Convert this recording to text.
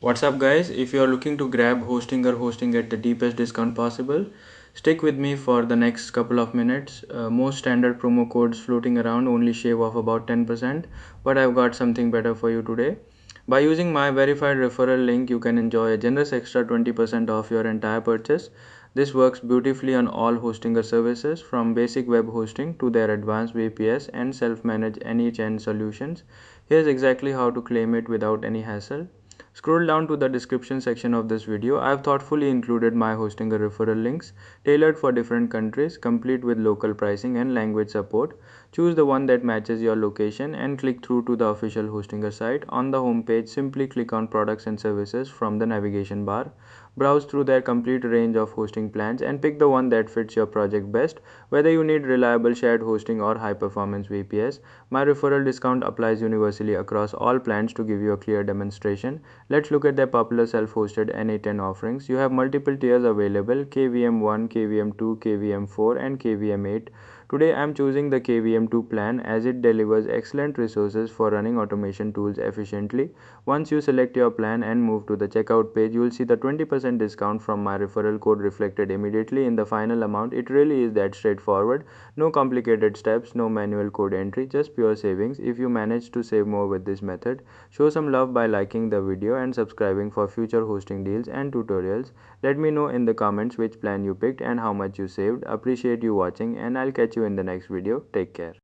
What's up, guys? If you are looking to grab hosting or hosting at the deepest discount possible, stick with me for the next couple of minutes. Most standard promo codes floating around only shave off about 10%, but I've got something better for you today. By using my verified referral link, you can enjoy a generous extra 20% off your entire purchase. This works beautifully on all hosting services, from basic web hosting to their advanced VPS and self manage any chain solutions. Here's exactly how to claim it without any hassle. Scroll down to the description section of this video. I have thoughtfully included my hosting referral links tailored for different countries, complete with local pricing and language support. Choose the one that matches your location and click through to the official hosting site. On the home page, simply click on products and services from the navigation bar. Browse through their complete range of hosting plans and pick the one that fits your project best. Whether you need reliable shared hosting or high performance VPS, my referral discount applies universally across all plans. To give you a clear demonstration, let's look at their popular self-hosted NA10 offerings. You have multiple tiers available: KVM1, KVM2, KVM4 and KVM8. Today I am choosing the KVM2 plan as it delivers excellent resources for running automation tools efficiently. Once you select your plan and move to the checkout page, you will see the 20% discount from my referral code reflected immediately in the final amount. It really is that straightforward. No complicated steps, no manual code entry, just pure savings. If you manage to save more with this method, show some love by liking the video and subscribing for future hosting deals and tutorials. Let me know in the comments which plan you picked and how much you saved. Appreciate you watching, and I'll catch you in the next video. Take care.